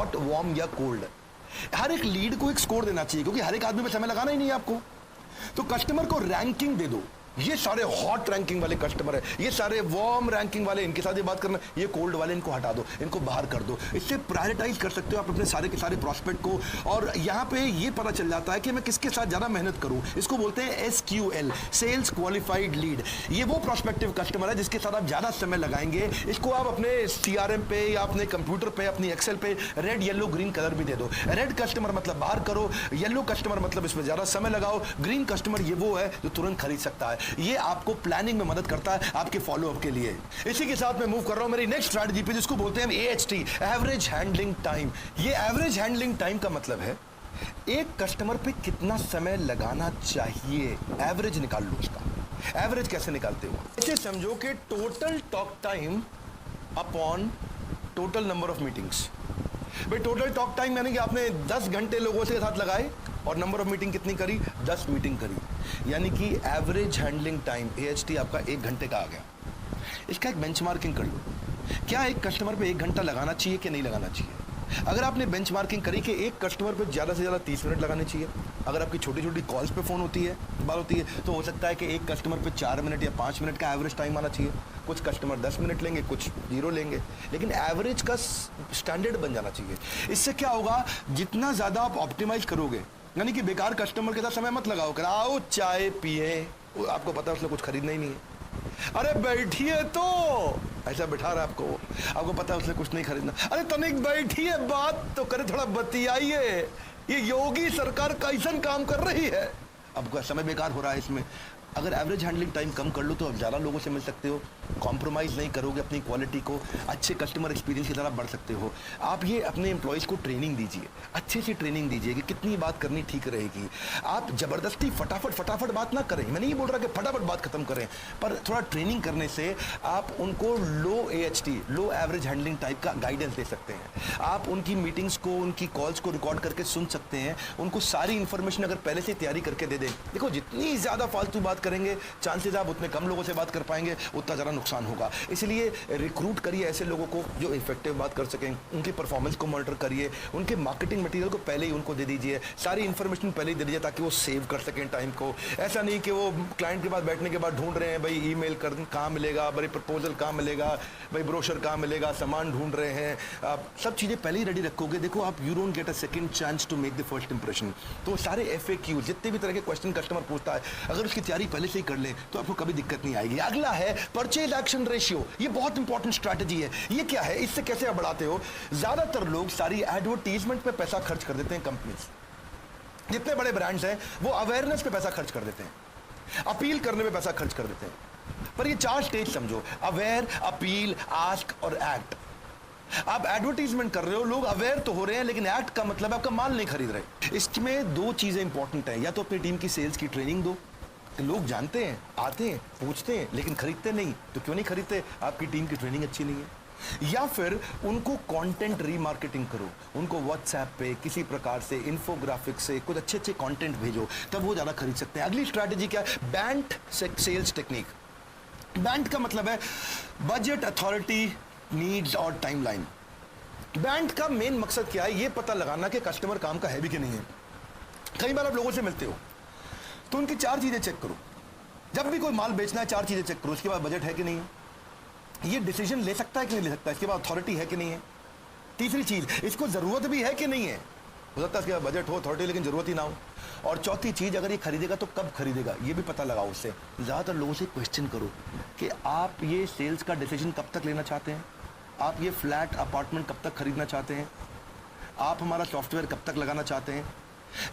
Hot, warm या cold. हर एक lead को एक स्कोर देना चाहिए, क्योंकि हर एक आदमी में समय लगाना ही नहीं है आपको। तो कस्टमर को रैंकिंग दे दो, ये सारे हॉट रैंकिंग वाले कस्टमर है, ये सारे वार्म रैंकिंग वाले, इनके साथ ये बात करना, ये कोल्ड वाले इनको हटा दो, इनको बाहर कर दो। इससे प्रायोरिटाइज कर सकते हो आप अपने सारे के सारे प्रोस्पेक्ट को। और यहाँ पे ये पता चल जाता है कि मैं किसके साथ ज्यादा मेहनत करूं। इसको बोलते हैं SQL, सेल्स क्वालिफाइड लीड। ये वो प्रोस्पेक्टिव कस्टमर है जिसके साथ आप ज्यादा समय लगाएंगे। इसको आप अपने CRM पे या अपने कंप्यूटर पे, अपनी एक्सेल पे रेड, येलो, ग्रीन कलर भी दे दो। रेड कस्टमर मतलब बाहर करो, येलो कस्टमर मतलब इसमें ज्यादा समय लगाओ, ग्रीन कस्टमर ये वो है जो तुरंत खरीद सकता है। ये आपको प्लानिंग में मदद करता है आपके फॉलोअप के लिए। इसी के साथ मैं मूव कर रहा हूं मेरी नेक्स्ट स्ट्रैटेजी पे, जिसको बोलते हैं AHT, एवरेज हैंडलिंग टाइम। ये एवरेज हैंडलिंग टाइम का मतलब है एक कस्टमर पे कितना समय लगाना चाहिए, एवरेज निकाल लो उसका। एवरेज कैसे निकालते हो? ऐसे समझो कि total talk time upon total number of meetings. भाई टोटल टॉक टाइम यानी कि आपने 10 घंटे लोगों के साथ लगाए और नंबर ऑफ मीटिंग कितनी करी? 10 मीटिंग करी, यानी कि एवरेज हैंडलिंग टाइम AHT आपका 1 घंटे का आ गया। इसका एक बेंचमार्किंग कर लो, क्या एक कस्टमर पे 1 घंटा लगाना चाहिए कि नहीं लगाना चाहिए? अगर आपने बेंचमार्किंग करी कि एक कस्टमर पे ज़्यादा से ज़्यादा 30 मिनट लगाने चाहिए, अगर आपकी छोटी छोटी कॉल्स पे फ़ोन होती है, बात होती है, तो हो सकता है कि एक कस्टमर पे 4 मिनट या 5 मिनट का एवरेज टाइम आना चाहिए। कुछ कस्टमर 10 मिनट लेंगे, कुछ 0 लेंगे, लेकिन एवरेज का स्टैंडर्ड बन जाना चाहिए। इससे क्या होगा, जितना ज़्यादा आप ऑप्टिमाइज करोगे, यानी कि बेकार कस्टमर के साथ समय मत लगाओ, कर आओ चाय पिए, आपको पता है उसने कुछ खरीदना ही नहीं है, अरे बैठिए तो ऐसा बिठा रहा है आपको पता है उसने कुछ नहीं खरीदना, अरे तनिक बैठिए बात तो करे, थोड़ा बतियाइए, ये योगी सरकार कैसन काम कर रही है, अब समय बेकार हो रहा है इसमें। अगर एवरेज हैंडलिंग टाइम कम कर लो तो आप ज़्यादा लोगों से मिल सकते हो, कॉम्प्रोमाइज़ नहीं करोगे अपनी क्वालिटी को, अच्छे कस्टमर एक्सपीरियंस की तरफ बढ़ सकते हो। आप ये अपने एम्प्लॉयज़ को ट्रेनिंग दीजिए, अच्छे से ट्रेनिंग दीजिए कि कितनी बात करनी ठीक रहेगी। आप ज़बरदस्ती फटाफट बात ना करें, मैं नहीं बोल रहा कि फटाफट बात खत्म करें, पर थोड़ा ट्रेनिंग करने से आप उनको लो AHT, लो एवरेज हैंडलिंग टाइप का गाइडेंस दे सकते हैं। आप उनकी मीटिंग्स को, उनकी कॉल्स को रिकॉर्ड करके सुन सकते हैं, उनको सारी इन्फॉर्मेशन अगर पहले से तैयारी करके दे दें। देखो जितनी ज़्यादा फालतू बात करेंगे, चांसेस आप उतने कम लोगों से बात कर पाएंगे, उतना ज़्यादा नुकसान होगा। इसलिए रिक्रूट करिए ऐसे लोगों को जो इफेक्टिव बात कर सकें, उनकी परफॉर्मेंस को मॉनिटर करिए, उनके मार्केटिंग मटेरियल को पहले ही उनको दे दीजिए, सारी इन्फॉर्मेशन पहले ही दे दीजिए ताकि वो सेव कर सकें टाइम को। ऐसा नहीं कि वो क्लाइंट के पास बैठने के बाद ढूंढ रहे हैं भाई ईमेल कर कहाँ मिलेगा, भाई प्रपोजल कहाँ मिलेगा, भाई ब्रोशर कहाँ मिलेगा, सामान ढूंढ रहे हैं। आप सब चीज़ें पहले ही रेडी रखोगे, देखो आप you don't get a second chance to make the first impression. तो सारे FAQ जितने भी तरह के क्वेश्चन कस्टमर पूछता है, अगर उसकी तैयारी पहले से ही कर ले तो आपको कभी दिक्कत नहीं आएगी। अगला है परचेज एक्शन रेशियो, ये बहुत इंपॉर्टेंट स्ट्रैटेजी है। ये क्या है, इससे कैसे आप बढ़ाते हो? ज्यादातर लोग सारी एडवर्टीजमेंट पे पैसा खर्च कर देते हैं। कंपनीज जितने बड़े ब्रांड्स हैं वो अवेयरनेस पे पैसा खर्च कर देते हैं, अपील करने पे पैसा खर्च कर देते हैं। पर ये 4 स्टेज समझो, अवेयर, अपील, आस्क और एक्ट। आप एडवर्टीजमेंट कर रहे हो, लोग अवेयर तो हो रहे हैं, लेकिन एक्ट का मतलब आपका माल नहीं खरीद रहे। इसमें 2 चीजें इंपॉर्टेंट है, या तो अपनी टीम की सेल्स की ट्रेनिंग दो, लोग जानते हैं, आते हैं, पूछते हैं, लेकिन खरीदते नहीं। तो क्यों नहीं खरीदते? आपकी टीम की ट्रेनिंग अच्छी नहीं है। या फिर उनको कंटेंट रीमार्केटिंग करो, उनको व्हाट्सएप पे किसी प्रकार से इन्फोग्राफिक से कुछ अच्छे अच्छे कंटेंट भेजो, तब वो ज़्यादा खरीद सकते हैं। अगली स्ट्रैटेजी क्या है? Band sales technique. बैंड का मतलब है बजट, अथॉरिटी, नीड्स और टाइमलाइन। बैंड का मेन मकसद क्या है? ये पता लगाना कि कस्टमर काम का है भी कि नहीं है। कई बार आप लोगों से मिलते हो तो उनकी 4 चीजें चेक करो। जब भी कोई माल बेचना है 4 चीजें चेक करो। इसके बाद बजट है कि नहीं है, ये डिसीजन ले सकता है कि नहीं ले सकता, इसके बाद अथॉरिटी है कि नहीं है, तीसरी चीज इसको जरूरत भी है कि नहीं है, हो सकता है इसके बाद बजट हो, अथॉरिटी, लेकिन जरूरत ही ना हो, और चौथी चीज अगर ये खरीदेगा तो कब खरीदेगा, ये भी पता लगाओ उससे। ज्यादातर लोगों से क्वेश्चन करो कि आप ये सेल्स का डिसीजन कब तक लेना चाहते हैं, आप ये फ्लैट अपार्टमेंट कब तक खरीदना चाहते हैं, आप हमारा सॉफ्टवेयर कब तक लगाना चाहते हैं।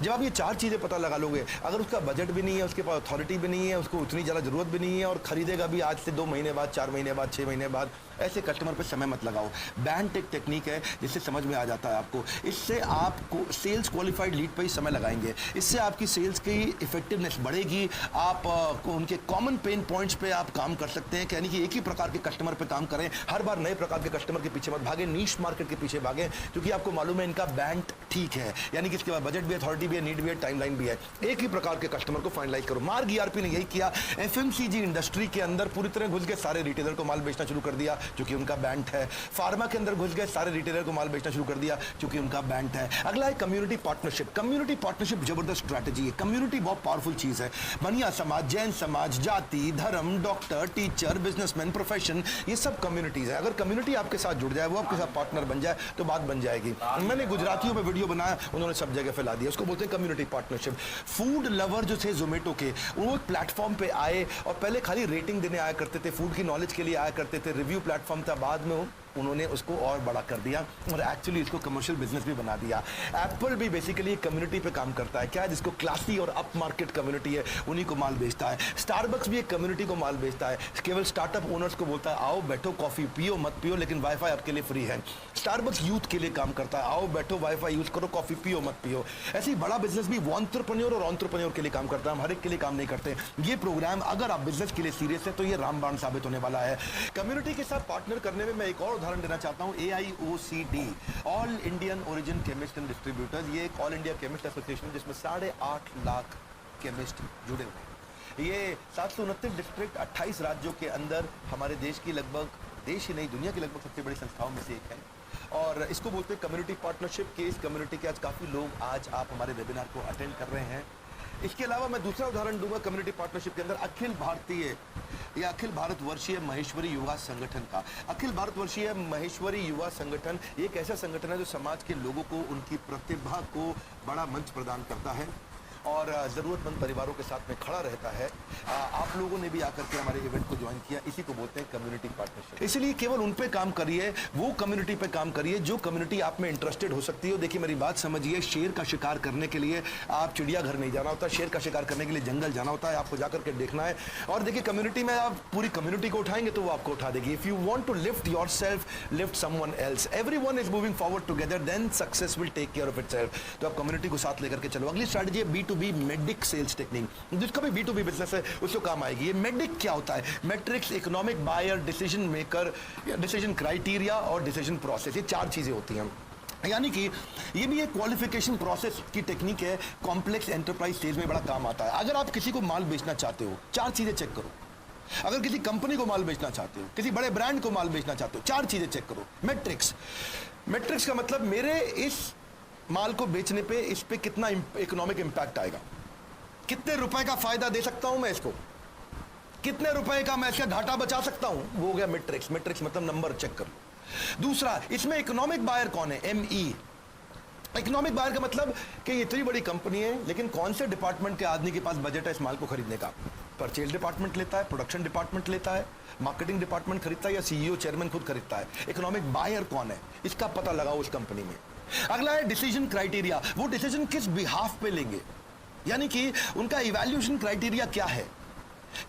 जब आप ये 4 चीज़ें पता लगा लोगे, अगर उसका बजट भी नहीं है, उसके पास अथॉरिटी भी नहीं है, उसको उतनी ज़्यादा ज़रूरत भी नहीं है, और खरीदेगा भी आज से 2 महीने बाद, 4 महीने बाद, 6 महीने बाद, ऐसे कस्टमर पे समय मत लगाओ। बैंड एक टेक्निक है जिससे समझ में आ जाता है आपको। इससे आपको सेल्स क्वालिफाइड लीड पे ही समय लगाएंगे, इससे आपकी सेल्स की इफेक्टिवनेस बढ़ेगी। आप उनके कॉमन पेन पॉइंट्स पे आप काम कर सकते हैं, यानी कि एक ही प्रकार के कस्टमर पे काम करें, हर बार नए प्रकार के कस्टमर के पीछे मत भागें, नीश मार्केट के पीछे भागें, क्योंकि आपको मालूम है इनका बैंड ठीक है, यानी कि इसके बाद बजट भी, अथॉरिटी भी है, नीड भी है, टाइमलाइन भी है। एक ही प्रकार के कस्टमर को फाइनलाइज करो। मार्ग ईआरपी ने यही किया। एफएमसीजी इंडस्ट्री के अंदर पूरी तरह घुस गए, सारे रिटेलर को माल बेचना शुरू कर दिया क्योंकि उनका बैंक है। फार्मा के अंदर घुस गए, सारे रिटेलर को माल बेचना शुरू कर दिया क्योंकि उनका बैंक है। अगला है कम्युनिटी पार्टनरशिप। कम्युनिटी पार्टनरशिप जबरदस्त स्ट्रैटेजी है। कम्युनिटी बहुत पावरफुल चीज है। बनिया समाज, जैन समाज, जाति, धर्म, डॉक्टर, टीचर, बिजनेसमैन, प्रोफेशन, ये सब कम्युनिटीज है। अगर कम्युनिटी आपके साथ जुड़ जाए, वो आपके साथ पार्टनर बन जाए तो बात बन जाएगी। मैंने गुजरातियों पे वीडियो बनाया, उन्होंने सब जगह फैला दिया। उसको बोलते हैं कम्युनिटी पार्टनरशिप। फूड लवर जो थे जोमेटो के, वो एक प्लेटफॉर्म पे आए और पहले खाली रेटिंग देने आया करते थे, फूड की नॉलेज के लिए आया करते थे, रिव्यू प्लेटफॉर्म था। बाद में उन्होंने उसको और बड़ा कर दिया और एक्चुअली इसको कमर्शियल बिजनेस भी बना दिया। एप्पल भी बेसिकली कम्युनिटी पे काम करता है। क्या है? जिसको क्लासी और अप मार्केट कम्युनिटी है, उन्हीं को माल बेचता है। स्टारबक्स भी एक कम्युनिटी को माल बेचता है। केवल स्टार्टअप ओनर्स को बोलता है आओ बैठो, कॉफी पियो मत पियो, लेकिन वाईफाई आपके लिए फ्री है। स्टारबक्स यूथ के लिए काम करता है, आओ बैठो, वाईफाई यूज करो, कॉफी पियो मत पियो। ऐसी बड़ा बिजनेस भी वो एंटरप्रेन्योर और एंटरप्रेन्योर के लिए काम करता है। हम हर एक के लिए काम नहीं करते। ये प्रोग्राम अगर आप बिजनेस के लिए सीरियस है तो ये रामबाण साबित होने वाला है। कम्युनिटी के साथ पार्टनर करने में मैं एक और उदाहरण देना चाहता हूं। AIOCD, all Indian origin chemist and distributors, ये एक ऑल इंडिया केमिस्ट एसोसिएशन जिसमें 8.5 लाख केमिस्ट जुड़े हुए हैं। ये 729 डिस्ट्रिक्ट 28 राज्यों के अंदर हमारे देश की लगभग, देश ही नहीं दुनिया की लगभग सबसे बड़ी संस्थाओं में से एक है और इसको बोलते हैं कम्युनिटी पार्टनरशिप के। इस कम्युनिटी के आज काफ़ी लोग आज आप हमारे वेबिनार को अटेंड कर रहे हैं। इसके अलावा मैं दूसरा उदाहरण दूंगा कम्युनिटी पार्टनरशिप के अंदर अखिल भारतीय या अखिल भारतवर्षीय महेश्वरी युवा संगठन का। अखिल भारतवर्षीय महेश्वरी युवा संगठन एक ऐसा संगठन है जो समाज के लोगों को उनकी प्रतिभा को बड़ा मंच प्रदान करता है और ज़रूरतमंद परिवारों के साथ में खड़ा रहता है। आप लोगों ने भी आकर के हमारे इवेंट को ज्वाइन किया, इसी को बोलते हैं कम्युनिटी पार्टनरशिप। इसलिए केवल उन पे काम करिए, वो कम्युनिटी पे काम करिए जो कम्युनिटी आप में इंटरेस्टेड हो सकती हो। देखिए मेरी बात समझिए, शेर का शिकार करने के लिए आप चिड़ियाघर नहीं जाना होता, शेर का शिकार करने के लिए जंगल जाना होता है। आपको जाकर के देखना है और देखिए कम्युनिटी में आप पूरी कम्युनिटी को उठाएंगे तो वो आपको उठा देगी। If you want to lift yourself, lift someone else. Everyone is moving forward together, then success will take care of itself. तो आप कम्युनिटी को साथ लेकर के चलो। अगली स्ट्रैटेजी है B2B मेडिक सेल्स टेक्निक, जिसका भी B2B बिजनेस है उसको काम आएगी। ये मेडिक क्या होता है? Metrics, economic buyer, decision maker, decision criteria और डिसीजन प्रोसेस, ये 4 चीजें होती हैं। यानी कि ये भी एक क्वालिफिकेशन प्रोसेस की टेक्निक है, कॉम्प्लेक्स एंटरप्राइज स्टेज में बड़ा काम आता है। अगर आप किसी को माल बेचना चाहते हो, 4 चीजें चेक करो। अगर किसी कंपनी को माल बेचना चाहते हो, किसी बड़े ब्रांड को माल बेचना चाहते हो, 4 चीजें चेक करो। मैट्रिक्स, मैट्रिक्स का मतलब मेरे इस माल को बेचने पे इस पे कितना इकोनॉमिक इंपैक्ट आएगा, कितने रुपए का फायदा दे सकता हूं मैं इसको, कितने रुपए का मैं इसका घाटा बचा सकता हूं, वो हो गया मैट्रिक्स। मैट्रिक्स मतलब नंबर चेक कर लो। दूसरा, इसमें इकोनॉमिक बायर कौन है? ME। इकोनॉमिक बायर का मतलब कि ये इतनी बड़ी कंपनी है लेकिन कौन से डिपार्टमेंट के आदमी के पास बजट है इस माल को खरीदने का? परचेज डिपार्टमेंट लेता है, प्रोडक्शन डिपार्टमेंट लेता है, मार्केटिंग डिपार्टमेंट खरीदता है या CEO चेयरमैन खुद खरीदता है? इकोनॉमिक बायर कौन है, इसका पता लगाओ उस कंपनी में। अगला है डिसीजन क्राइटेरिया, वो डिसीजन किस बिहाफ पे लेंगे, यानी कि उनका इवैल्यूएशन क्राइटेरिया क्या है,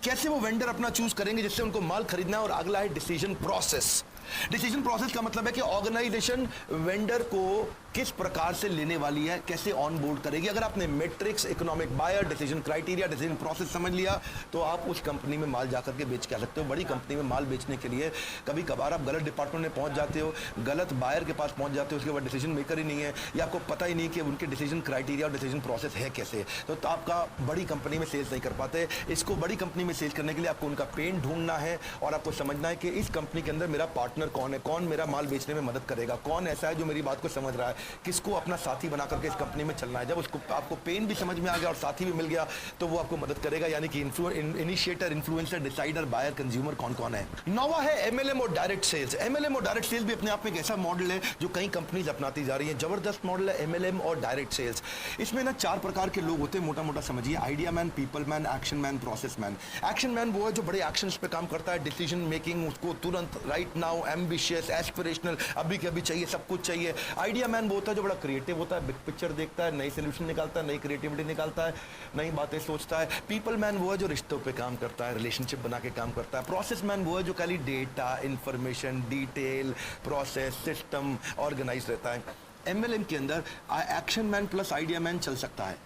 कैसे वो वेंडर अपना चूज करेंगे जिससे उनको माल खरीदना है। और अगला है डिसीजन प्रोसेस। डिसीजन प्रोसेस का मतलब है कि ऑर्गेनाइजेशन वेंडर को किस प्रकार से लेने वाली है, कैसे ऑन बोर्ड करेगी। अगर आपने metrics, economic buyer, decision criteria, decision process समझ लिया तो आप उस कंपनी में माल जाकर के बेच के आ सकते हो। बड़ी कंपनी में माल बेचने के लिए कभी कभार आप गलत डिपार्टमेंट में पहुंच जाते हो, गलत बायर के पास पहुंच जाते हो, उसके बाद डिसीजन मेकर ही नहीं है या आपको पता ही नहीं कि उनके डिसीजन क्राइटेरिया और डिसीजन प्रोसेस है कैसे, तो आपका बड़ी कंपनी में सेल्स नहीं कर पाते। इसको बड़ी कंपनी में सेल्स करने के लिए आपको उनका पेन ढूंढना है और आपको समझना है कि इस कंपनी के अंदर मेरा पार्टनर कौन है, कौन मेरा माल बेचने में मदद करेगा, कौन ऐसा है जो मेरी बात को समझ रहा है, किसको अपना साथी बना करके इस कंपनी में चलना है। जब उसको आपको पेन भी समझ में आ गया और साथी भी मिल गया तो वो आपको मदद करेगा। यानी कि initiator, influencer, decider, buyer, consumer कौन कौन है। नौवां है MLM और डायरेक्ट सेल्स। MLM और डायरेक्ट सेल्स भी अपने आप में एक ऐसा मॉडल है जो कई कंपनीज अपनाती जा रही है। जबरदस्त मॉडल है MLM और डायरेक्ट सेल्स। इसमें ना 4 प्रकार के लोग होते हैं, मोटा मोटा समझिए। Idea man, people man, action man, process man. Action man वो है जो बड़े एक्शंस पे काम करता है, डिसीजन मेकिंग, उसको तुरंत, राइट नाउ, एम्बिशियस, एस्पिरेशनल, अभी के अभी चाहिए, सब कुछ चाहिए। आइडिया मैन वो होता है जो बड़ा क्रिएटिव होता है, बिग पिक्चर देखता है, नई सोल्यूशन निकालता है, नई क्रिएटिविटी निकालता है, नई बातें सोचता है। पीपल मैन वो है जो रिश्तों पे काम करता है, रिलेशनशिप बना के काम करता है। प्रोसेस मैन वो है जो खाली data, information, detail, process, system, organise रहता है। MLM के अंदर action man plus idea man चल सकता है।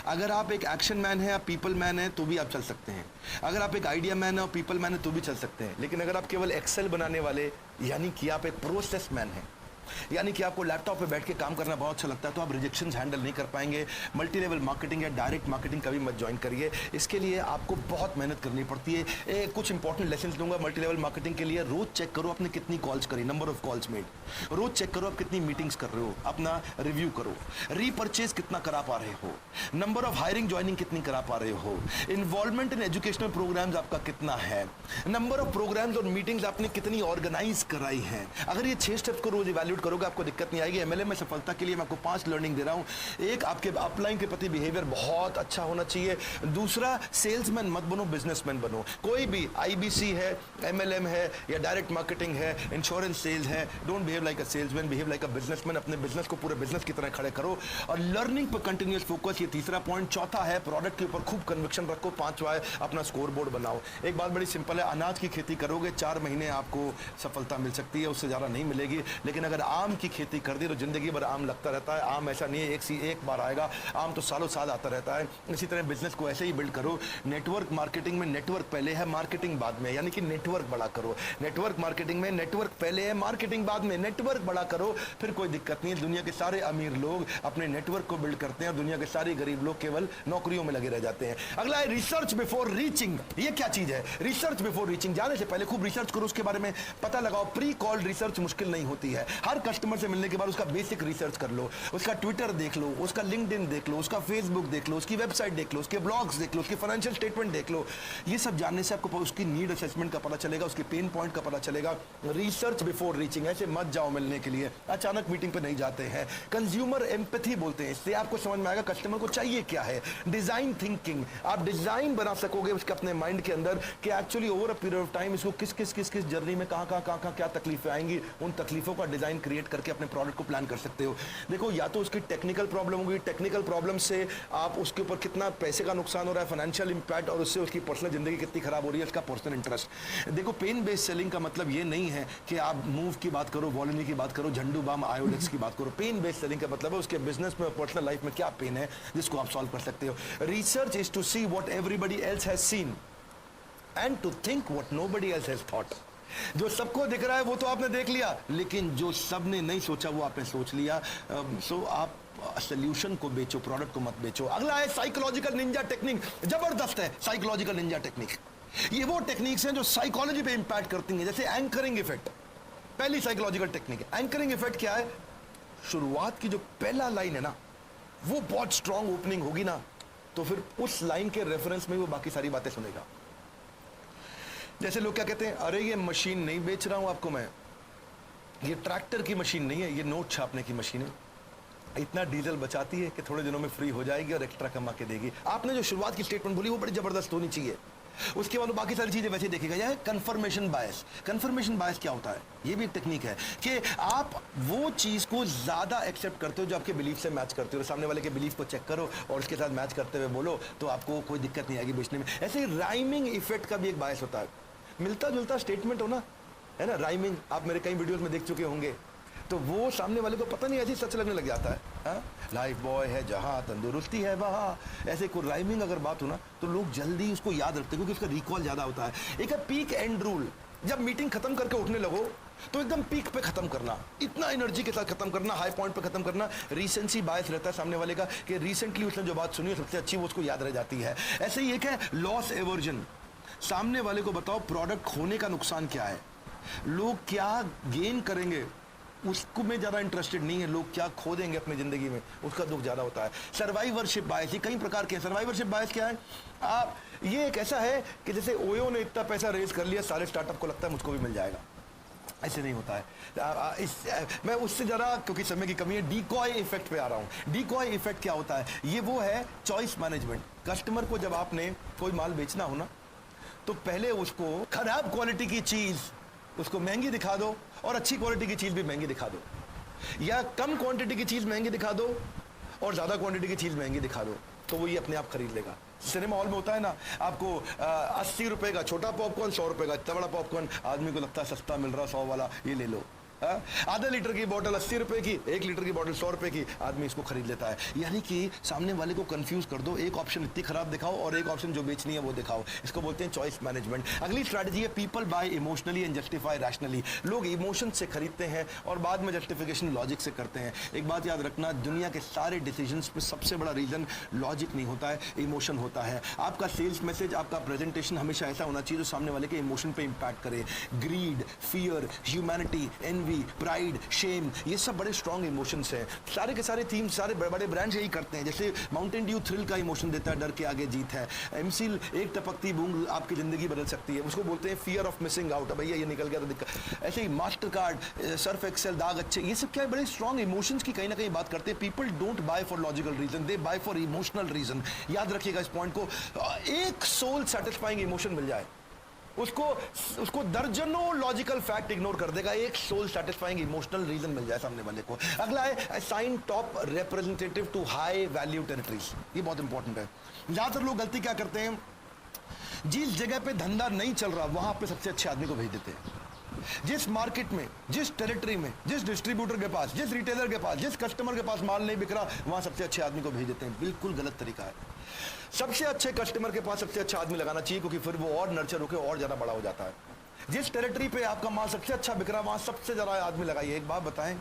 अगर आप एक एक्शन मैन है या पीपल मैन है तो भी आप चल सकते हैं। अगर आप एक आइडिया मैन है और पीपल मैन है तो भी चल सकते हैं। लेकिन अगर आप केवल एक्सेल बनाने वाले, यानी कि आप एक प्रोसेस मैन है, यानी कि आपको लैपटॉप पे बैठ के काम करना बहुत अच्छा लगता है तो आप रिजेक्शंस हैंडल नहीं कर पाएंगे। मल्टी लेवल मार्केटिंग या डायरेक्ट मार्केटिंग कभी मत ज्वाइन करिए, इसके लिए आपको बहुत मेहनत करनी पड़ती है। कुछ इंपॉर्टेंट लेसन दूंगा मल्टी लेवल मार्केटिंग के लिए। रोज चेक करो आपने कितनी कॉल्स करी, नंबर ऑफ कॉल्स मेड। रोज चेक करो आप कितनी मीटिंग्स कर रहे हो, अपना रिव्यू करो। रीपर्चेज कितना करा पा रहे हो, नंबर ऑफ हायरिंग ज्वाइनिंग कितनी करा पा रहे हो, इन्वॉल्वमेंट इन एजुकेशनल प्रोग्राम्स आपका कितना है, नंबर ऑफ प्रोग्राम्स और मीटिंग्स आपने कितनी ऑर्गेनाइज कराई हैं। अगर ये 6 स्टेप्स को रोज इवैल्यूएट करोगे आपको दिक्कत नहीं आएगी। एमएलएम में सफलता के लिए मैं आपको 5 लर्निंग दे रहा हूं। एक, आपके अपलाइन के प्रति बिहेवियर बहुत अच्छा होना चाहिए। दूसरा, सेल्समैन मत बनो, बिजनेसमैन बनो। कोई भी आईबीसी है, एमएलएम है या डायरेक्ट मार्केटिंग है, इंश्योरेंस सेल्स है, don't behave like a salesman, behave like a businessman. अपने बिजनेस को पूरे बिजनेस की तरह खड़े करो और लर्निंग पर कंटिन्यूअस फोकस, ये तीसरा पॉइंट। चौथा है प्रोडक्ट के ऊपर खूब कन्विक्शन रखो। पांचवा है अपना स्कोर बोर्ड बनाओ। एक बात बड़ी सिंपल है, अनाज की खेती करोगे 4 महीने आपको सफलता मिल सकती है, उससे ज्यादा नहीं मिलेगी। लेकिन अगर आम की खेती कर दी तो जिंदगी भर आम लगता रहता है। आम ऐसा नहीं है एक बार आएगा, आम तो सालों साल आता रहता है। इसी तरह बिजनेस को ऐसे ही बिल्ड करो। नेटवर्क मार्केटिंग में नेटवर्क पहले है, मार्केटिंग बाद में, यानी कि नेटवर्क बड़ा करो। नेटवर्क मार्केटिंग में नेटवर्क पहले है, मार्केटिंग बाद में। नेटवर्क बड़ा करो, फिर कोई दिक्कत नहीं है। दुनिया के सारे अमीर लोग अपने नेटवर्क को बिल्ड करते हैं और दुनिया के सारे गरीब लोग केवल नौकरियों में लगे रह जाते हैं। अगला है रिसर्च बिफोर रीचिंग। ये क्या चीज है? Research before reaching. जाने से पहले खूब रिसर्च करो, उसके बारे में पता लगाओ। प्री कॉल्ड रिसर्च मुश्किल नहीं होती है। हर कस्टमर से मिलने के बाद उसका बेसिक रिसर्च कर लो, उसका ट्विटर देख लो, उसका लिंक्डइन देख लो, उसका फेसबुक देख लो, उसकी वेबसाइट देख लो, उसके ब्लॉग्स देख लो, उसके फाइनेंशियल स्टेटमेंट देख लो। ये सब जानने से आपको उसकी नीड असेसमेंट का पता चलेगा, उसके पेन पॉइंट का पता चलेगा। Research before reaching. ऐसे मत जाओ मिलने के लिए, अचानक मीटिंग पे नहीं जाते हैं। कंज्यूमर एम्पैथी बोलते हैं, इससे आपको समझ में आएगा कस्टमर को चाहिए क्या है। डिजाइन थिंकिंग, आप डिजाइन बना सकोगे उसके अपने माइंड के अंदर कि actually over a period of time इसको किस किस किस किस जर्नी में कहां क्या तकलीफें आएंगी। उन तकलीफों का डिजाइन क्रिएट करके अपने प्रोडक्ट को प्लान कर सकते हो। देखो, या तो उसकी टेक्निकल प्रॉब्लम होगी, टेक्निकल प्रॉब्लम से आप उसके ऊपर कितना पैसे का नुकसान हो रहा है, फाइनेंशियल इंपैक्ट, और उससे उसकी पर्सनल जिंदगी कितनी खराब हो रही है, इसका पर्सनल इंटरेस्ट। देखो, पेन बेस्ड सेलिंग का मतलब ये नहीं है कि आप मूव की बात करो, वॉलिनी की बात करो, झंडू बाम आयोडेक्स की बात करो। पेन बेस्ड सेलिंग का मतलब है उसके बिजनेस में, पर्सनल लाइफ में क्या पेन है जिसको आप सॉल्व कर सकते हो। Research is to see what everybody else has seen and to think what nobody else has thought. जो सबको दिख रहा है वो तो आपने देख लिया, लेकिन जो सबने नहीं सोचा वो आपने सोच लिया। सो आप सोल्यूशन को बेचो, प्रोडक्ट को मत बेचो। अगला है साइकोलॉजिकल निंजा टेक्निक। जबरदस्त है साइकोलॉजिकल निंजा टेक्निक। ये वो टेक्निक्स हैं जो साइकोलॉजी पे इंपैक्ट करती हैं, जैसे एंकरिंग इफेक्ट। पहली साइकोलॉजिकल टेक्निक है एंकरिंग इफेक्ट। क्या है? शुरुआत की जो पहला लाइन है ना, वो बहुत स्ट्रॉन्ग ओपनिंग होगी ना, तो फिर उस लाइन के रेफरेंस में वो बाकी सारी बातें सुनेगा। जैसे लोग क्या कहते हैं, अरे ये मशीन नहीं बेच रहा हूं आपको मैं, ये ट्रैक्टर की मशीन नहीं है, ये नोट छापने की मशीन है। इतना डीजल बचाती है कि थोड़े दिनों में फ्री हो जाएगी और एक्स्ट्रा कमा के देगी। आपने जो शुरुआत की स्टेटमेंट बोली वो बड़ी जबरदस्त होनी चाहिए। उसके बाद बाकी सारी चीजें वैसे देखेगा। यह कंफर्मेशन बायस। कंफर्मेशन बायस क्या होता है? ये भी एक टेक्निक है कि आप वो चीज को ज्यादा एक्सेप्ट करते हो जो आपके बिलीफ से मैच करते हो। सामने वाले के बिलीफ को चेक करो और उसके साथ मैच करते हुए बोलो, तो आपको कोई दिक्कत नहीं आएगी बेचने में। ऐसे ही राइमिंग इफेक्ट का भी एक बायस होता है। मिलता जुलता स्टेटमेंट हो ना, है ना, राइमिंग। आप मेरे कई वीडियोस में देख चुके होंगे, तो वो सामने वाले को पता नहीं ऐसी सच लगने लग जाता है। लाइफ बॉय है जहां, तंदुरुस्ती है वहां। ऐसे कोई राइमिंग अगर बात हो ना, तो लोग जल्दी उसको याद रखते हैं क्योंकि उसका रिकॉल ज्यादा होता है। एक है पीक एंड रूल। जब मीटिंग खत्म करके उठने लगो तो एकदम पीक पे खत्म करना, इतना एनर्जी के साथ खत्म करना, हाई पॉइंट पे खत्म करना। रीसेंसी बायस रहता है सामने वाले का कि रिसेंटली उसने जो बात सुनी है सबसे अच्छी, वो उसको याद रह जाती है। ऐसे ही एक है लॉस एवर्जन। सामने वाले को बताओ प्रोडक्ट खोने का नुकसान क्या है, लोग क्या गेन करेंगे उसको में ज्यादा इंटरेस्टेड नहीं है, लोग क्या खो देंगे अपनी जिंदगी में उसका दुख ज्यादा होता है। सर्वाइवरशिप बायस, ये कई प्रकार के हैं। सर्वाइवरशिप बायस क्या है? आप, ये एक ऐसा है कि जैसे ओयो ने इतना पैसा रेज कर लिया, सारे स्टार्टअप को लगता है मुझको भी मिल जाएगा। ऐसे नहीं होता है। मैं उससे जरा, क्योंकि समय की कमी है, डीकॉय इफेक्ट पे आ रहा हूं। डीकॉय इफेक्ट क्या होता है? ये वो है चॉइस मैनेजमेंट। कस्टमर को जब आपने कोई माल बेचना हो ना, तो पहले उसको खराब क्वालिटी की चीज उसको महंगी दिखा दो और अच्छी क्वालिटी की चीज भी महंगी दिखा दो, या कम क्वांटिटी की चीज महंगी दिखा दो और ज्यादा क्वांटिटी की चीज महंगी दिखा दो, तो वो ये अपने आप खरीद लेगा। सिनेमा हॉल में होता है ना, आपको 80 रुपए का छोटा पॉपकॉर्न, 100 रुपए का इतना बड़ा पॉपकॉर्न, आदमी को लगता है सस्ता मिल रहा 100 वाला, ये ले लो। आधा लीटर की बोतल 80 रुपए की, 1 लीटर की बोतल 100 रुपए की, आदमी इसको खरीद लेता है। यानी कि सामने वाले को कंफ्यूज कर दो, एक ऑप्शन इतनी खराब दिखाओ और एक ऑप्शन जो बेचनी है वो दिखाओ। इसको बोलते हैं चॉइस मैनेजमेंट। अगली स्ट्रैटेजी है people buy emotionally and justify rationally. लोग इमोशन से खरीदते हैं और बाद में जस्टिफिकेशन लॉजिक से करते हैं। एक बात याद रखना, दुनिया के सारे डिसीजंस में सबसे बड़ा रीजन लॉजिक नहीं होता है, इमोशन होता है। आपका सेल्स मैसेज, आपका प्रेजेंटेशन हमेशा ऐसा होना चाहिए जो सामने वाले के इमोशन पे इंपैक्ट करे। Greed, fear, humanity, envy, pride, shame, ये सब बड़े स्ट्रॉन्ग इमोशंस हैं। सारे के सारे थीम, सारे बड़े बड़े ब्रांड्स यही करते हैं। जैसे माउंटेन ड्यू थ्रिल का इमोशन देता है, डर के आगे जीत है। एमसील, एक टपकती बूंद आपकी जिंदगी बदल सकती है, उसको बोलते हैं फियर ऑफ मिसिंग आउट। भैया ये निकल गया तो दिक्कत। ऐसे ही मास्टर कार्ड, सर्फ एक्सेल, दाग अच्छे, ये सब क्या है, बड़े स्ट्रॉन्ग इमोशंस की कहीं ना कहीं बात करते हैं। People don't buy for logical reason, they buy for emotional reason. याद रखिएगा इस पॉइंट को। एक सोल सेटिस्फाइंग इमोशन मिल जाए, उसको दर्जनों लॉजिकल फैक्ट इग्नोर कर देगा। एक सोल सेटिस्फाइंग इमोशनल रीजन मिल जाए सामने वाले को। अगला है assign top representative to high value territories. ये बहुत इंपॉर्टेंट है। ज्यादातर लोग गलती क्या करते हैं, जिस जगह पे धंधा नहीं चल रहा वहां पे सबसे अच्छे आदमी को भेज देते हैं। जिस मार्केट में, जिस टेरिटरी में, जिस डिस्ट्रीब्यूटर के पास, जिस रिटेलर के पास, जिस कस्टमर के पास माल नहीं बिक रहा, वहां सबसे अच्छे आदमी को भेज देते हैं। बिल्कुल गलत तरीका है। सबसे अच्छे कस्टमर के पास सबसे अच्छा आदमी लगाना चाहिए, क्योंकि फिर वो और नर्चर होकर और ज्यादा बड़ा हो जाता है। जिस टेरिटरी पे आपका माल सबसे अच्छा बिक रहा है वहां सबसे ज्यादा आदमी लगाइए। एक बात बताएं,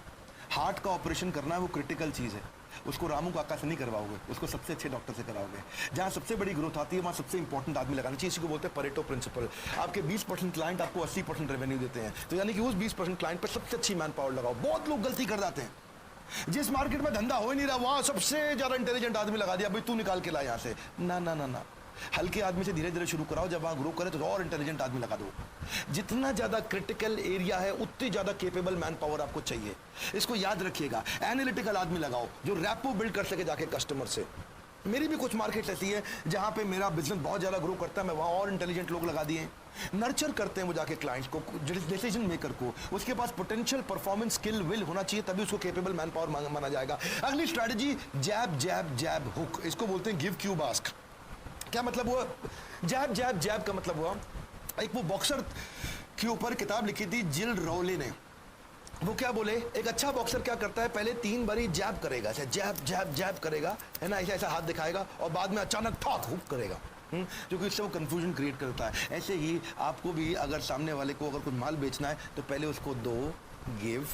हार्ट का ऑपरेशन करना है वो क्रिटिकल चीज है, उसको रामू काका से नहीं करवाओगे, उसको सबसे अच्छे डॉक्टर से कराओगे। जहां सबसे बड़ी ग्रोथ आती है वहां सबसे इंपॉर्टेंट आदमी लगाना चाहिए। इसी को बोलते हैं परेटो प्रिंसिपल। आपके 20% क्लाइंट आपको 80% रेवेन्यू देते हैं, तो यानी कि उस 20% क्लाइंट पर सबसे अच्छी मैन पावर लगाओ। बहुत लोग गलती कर जाते हैं, जिस मार्केट में धंधा हो ही नहीं रहा वहां सबसे ज्यादा इंटेलिजेंट आदमी लगा दिया, भाई तू निकाल के ला यहां से। ना ना ना ना, हल्के आदमी से धीरे धीरे शुरू कराओ, जब वहां ग्रो करे तो और इंटेलिजेंट आदमी लगा दो। जितना ज्यादा क्रिटिकल एरिया है उतनी ज्यादा केपेबल मैन पावर आपको चाहिए। इसको याद रखिएगा। एनालिटिकल आदमी लगाओ जो रैपो बिल्ड कर सके जाके कस्टमर से। मेरी भी कुछ मार्केट ऐसी है जहां पे मेरा बिजनेस बहुत ज्यादा ग्रो करता है, मैं वहां और इंटेलिजेंट लोग लगा दिए। नर्चर करते हैं वो जाके क्लाइंट्स को, डिसीजन मेकर को। उसके पास पोटेंशियल, परफॉर्मेंस, स्किल, विल होना चाहिए, तभी उसको केपेबल मैन पावर माना जाएगा। अगली स्ट्रैटेजी जैब जैब जैब हुक। इसको बोलते हैं गिव क्यूब आस्क। क्या मतलब हुआ? जैब जैब जैब का मतलब हुआ, एक वो बॉक्सर के ऊपर किताब लिखी थी जिल रोले ने। वो क्या बोले, एक अच्छा बॉक्सर क्या करता है, पहले 3 बारी जैब करेगा, ऐसे जैब जैब जैब करेगा, है ना, ऐसा ऐसा हाथ दिखाएगा और बाद में अचानक ठाक हुक करेगा, क्योंकि इससे वो कंफ्यूजन क्रिएट करता है। ऐसे ही आपको भी अगर सामने वाले को अगर कुछ माल बेचना है तो पहले उसको दो, गिव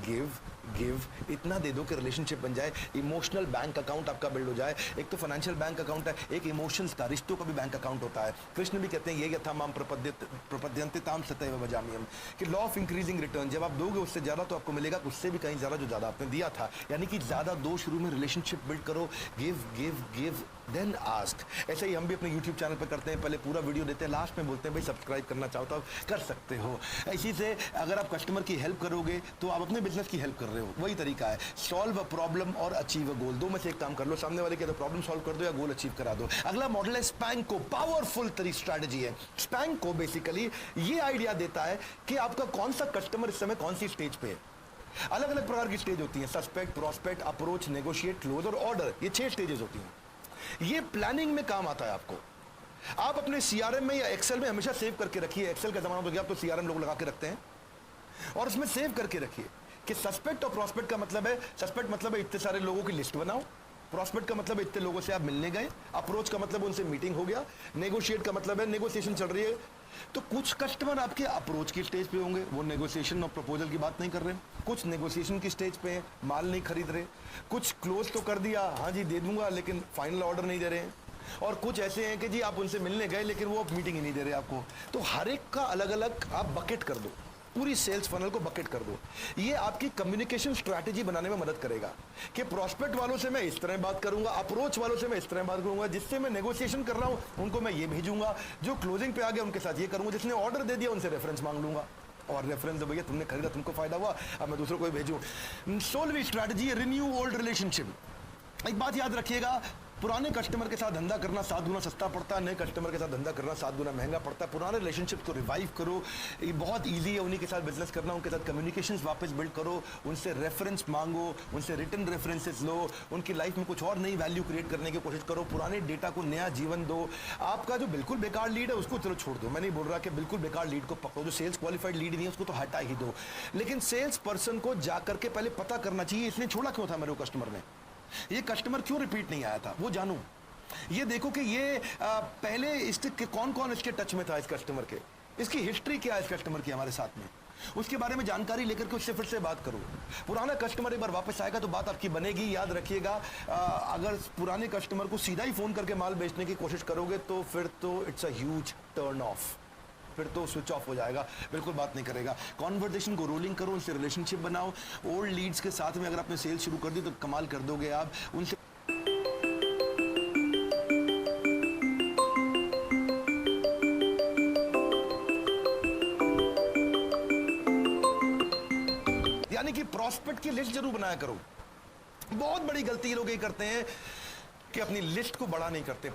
गिव गिव, इतना दे दो कि रिलेशनशिप बन जाए, इमोशनल बैंक अकाउंट आपका बिल्ड हो जाए। एक तो फाइनेंशियल बैंक अकाउंट है, एक इमोशंस का, रिश्तों का भी बैंक अकाउंट होता है। कृष्ण भी कहते हैं ये यथामाम प्रपद्यन्ते ताम सतैव भजाम्यहम्, कि लॉ ऑफ इंक्रीजिंग रिटर्न, जब आप दोगे उससे ज्यादा तो आपको मिलेगा, उससे भी कहीं ज्यादा जो ज्यादा आपने दिया था। यानी कि ज्यादा दो, शुरू में रिलेशनशिप बिल्ड करो, give give give then ask. ऐसे ही हम भी अपने YouTube चैनल पर करते हैं, पहले पूरा वीडियो देते हैं, लास्ट में बोलते हैं भाई सब्सक्राइब करना चाहो तो आप कर सकते हो। इसी से अगर आप कस्टमर की हेल्प करोगे तो आप अपने बिजनेस की हेल्प कर रहे हो। वही तरीका है, सॉल्व अ प्रॉब्लम और अचीव अ गोल। दो में से एक काम कर लो, सामने वाले के तो प्रॉब्लम सॉल्व कर दो या गोल अचीव करा दो। अगला मॉडल है स्पैंको। पावरफुल स्ट्रैटेजी है स्पैंको। बेसिकली ये आइडिया देता है कि आपका कौन सा कस्टमर इस समय कौन सी स्टेज पे है। अलग अलग प्रकार की स्टेज होती है, suspect, prospect, approach, negotiate, close और ऑर्डर। ये 6 स्टेजेस होती हैं। ये प्लानिंग में काम आता है आपको। आप अपने सीआरएम में या एक्सेल में हमेशा सेव करके रखिए। एक्सेल का जमाना तो गया, अब तो सीआरएम लोग लगा के रखते हैं, और उसमें सेव करके रखिए कि सस्पेक्ट और प्रोस्पेक्ट का मतलब है, सस्पेक्ट मतलब है इतने सारे लोगों की लिस्ट बनाओ, प्रोस्पेक्ट का मतलब इतने लोगों से आप मिलने गए, अप्रोच का मतलब उनसे मीटिंग हो गया, नेगोशिएट का मतलब है नेगोशिएशन चल रही है। तो कुछ कस्टमर आपके अप्रोच की स्टेज पे होंगे, वो नेगोशिएशन और प्रपोजल की बात नहीं कर रहे, कुछ नेगोशिएशन की स्टेज पे हैं, माल नहीं खरीद रहे, कुछ क्लोज तो कर दिया, हाँ जी दे दूंगा, लेकिन फाइनल ऑर्डर नहीं दे रहे हैं, और कुछ ऐसे हैं कि जी आप उनसे मिलने गए लेकिन वो मीटिंग ही नहीं दे रहे आपको। तो हर एक का अलग अलग आप बकेट कर दो, पूरी सेल्स फनल को बकेट कर दो। ये आपकी कम्युनिकेशन स्ट्रैटेजी बनाने में मदद करेगा कि प्रोस्पेक्ट वालों से मैं इस तरह बात करूंगा, अप्रोच वालों से मैं इस तरह बात करूंगा, जिससे मैं नेगोशिएशन कर रहा हूं उनको मैं ये भेजूंगा, जो क्लोजिंग पे आ गया उनके साथ ये करूंगा, जिसने ऑर्डर दे दिया उनसे रेफरेंस मांग लूंगा, और रेफरेंस भैया तुमने खरीदा, तुमको फायदा हुआ, अब मैं दूसरों को भेजूं। 16वीं स्ट्रैटेजी, रिन्यू ओल्ड रिलेशनशिप। एक बात याद रखिएगा, पुराने कस्टमर के साथ धंधा करना 7 गुना सस्ता पड़ता है, नए कस्टमर के साथ धंधा करना 7 गुना महंगा पड़ता है। पुराने रिलेशनशिप को रिवाइव करो, ये बहुत इजी है उन्हीं के साथ बिजनेस करना, उनके साथ कम्युनिकेशंस वापस बिल्ड करो, उनसे रेफरेंस मांगो, उनसे रिटर्न रेफरेंसेस लो, उनकी लाइफ में कुछ और नई वैल्यू क्रिएट करने की कोशिश करो, पुराने डेटा को नया जीवन दो। आपका जो बिल्कुल बेकार लीड है उसको चलो छोड़ दो, मैं नहीं बोल रहा कि बिल्कुल बेकार लीड को पकड़ो, जो सेल्स क्वालिफाइड लीड नहीं है उसको तो हटा ही दो, लेकिन सेल्स पर्सन को जाकर के पहले पता करना चाहिए इसने छोड़ा क्यों था मेरे को कस्टमर ने, ये कस्टमर क्यों रिपीट नहीं आया था, वो जानूं। ये देखो कि ये पहले इसके कौन कौन इसके टच में था, इस कस्टमर के, इसकी हिस्ट्री क्या है इस कस्टमर की हमारे साथ में, उसके बारे में जानकारी लेकर के उससे फिर से बात करो। पुराना कस्टमर एक बार वापस आएगा तो बात आपकी बनेगी। याद रखिएगा, अगर पुराने कस्टमर को सीधा ही फोन करके माल बेचने की कोशिश करोगे तो फिर तो it's a huge turn off, फिर तो स्विच ऑफ हो जाएगा, बिल्कुल बात नहीं करेगा। कॉन्वर्सेशन को रोलिंग करो, उनसे रिलेशनशिप बनाओ। ओल्ड लीड्स के साथ में अगर आपने सेल्स शुरू कर दी तो कमाल कर दोगे आप। उनसे यानी कि प्रॉस्पेक्ट की लिस्ट जरूर बनाया करो। बहुत बड़ी गलती लोग ये करते हैं कि अपनी लिस्ट को बड़ा नहीं करते।